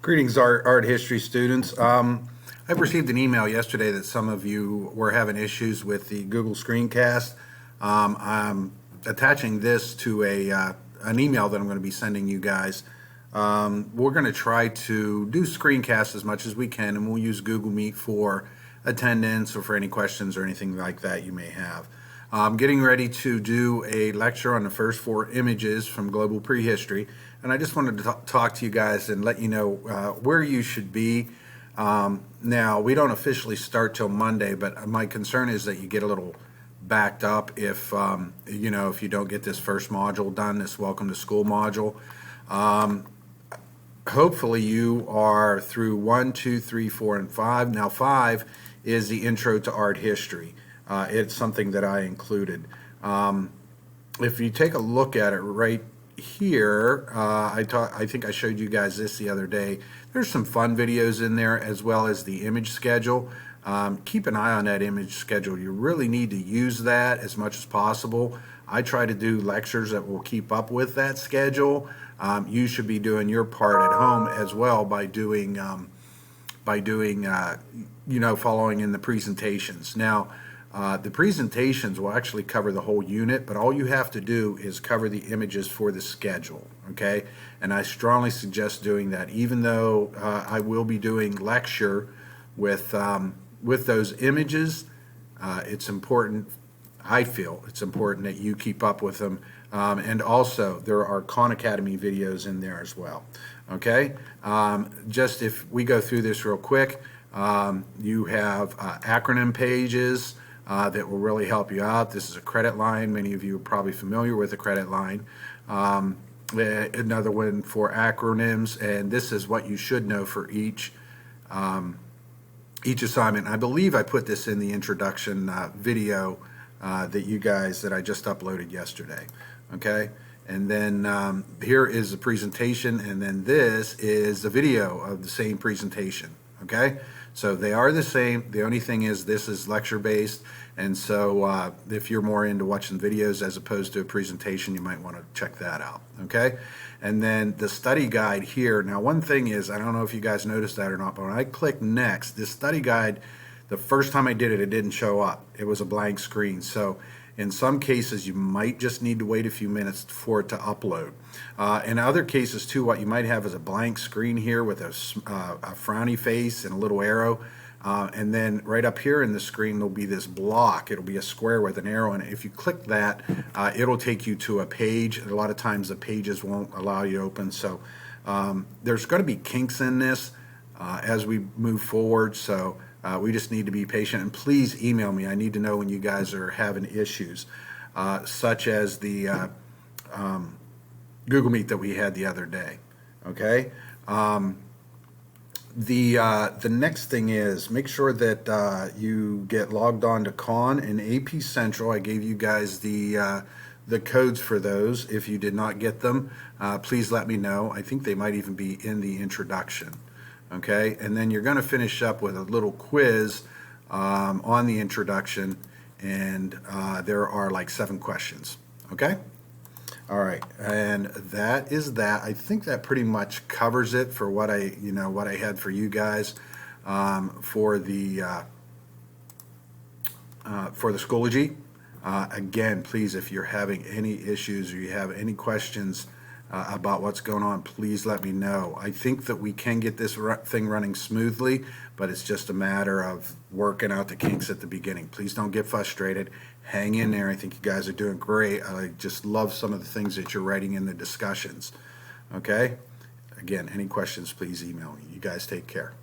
Greetings, art history students. I've received an email yesterday that some of you were having issues with the Google Screencast. I'm attaching this to an email that I'm going to be sending you guys. We're going to try to do screencasts as much as we can, and we'll use Google Meet for attendance or for any questions or anything like that you may have. I'm getting ready to do a lecture on the first 4 images from global prehistory, and I just wanted to talk to you guys and let you know where you should be. Now, we don't officially start till Monday, but my concern is that you get a little backed up if if you don't get this first module done, this Welcome to School module. Hopefully you are through 1, 2, 3, 4, and 5. Now 5 is the Intro to Art History. It's something that I included. If you take a look at it right here, I think I showed you guys this the other day. There's some fun videos in there as well as the image schedule. Keep an eye on that image schedule. You really need to use that as much as possible. I try to do lectures that will keep up with that schedule. You should be doing your part at home as well by doing following in the presentations. Now, the presentations will actually cover the whole unit, but all you have to do is cover the images for the schedule, okay? And I strongly suggest doing that, even though I will be doing lecture with those images. It's important, I feel it's important that you keep up with them. And also, there are Khan Academy videos in there as well, okay? Just if we go through this real quick, you have acronym pages that will really help you out. This is a credit line. Many of you are probably familiar with a credit line. Another one for acronyms, and this is what you should know for each assignment. I believe I put this in the introduction video that I just uploaded yesterday. Okay, and then here is the presentation, and then this is the video of the same presentation. Okay, so they are the same. The only thing is this is lecture based, and so if you're more into watching videos as opposed to a presentation, you might want to check that out. Okay, and then the study guide here. Now, one thing is, I don't know if you guys noticed that or not, but when I click next, this study guide, the first time I did it, it didn't show up. It was a blank screen. So in some cases, you might just need to wait a few minutes for it to upload. In other cases, too, what you might have is a blank screen here with a frowny face and a little arrow. And then right up here in the screen, there'll be this block. It'll be a square with an arrow in it. If you click that, it'll take you to a page. A lot of times, the pages won't allow you to open. So there's going to be kinks in this as we move forward. So we just need to be patient, and please email me. I need to know when you guys are having issues, such as the Google Meet that we had the other day. Okay. The next thing is make sure that you get logged on to Khan and AP Central. I gave you guys the codes for those. If you did not get them, please let me know. I think they might even be in the introduction. Okay, and then you're going to finish up with a little quiz on the introduction, and there are like 7 questions. Okay, all right, and that is that. I think that pretty much covers it for what I had for you guys for the Schoology. Again, please, if you're having any issues or you have any questions about what's going on, please let me know. I think that we can get this thing running smoothly, but it's just a matter of working out the kinks at the beginning. Please don't get frustrated. Hang in there. I think you guys are doing great. I just love some of the things that you're writing in the discussions. Okay? Again, any questions, please email me. You guys take care.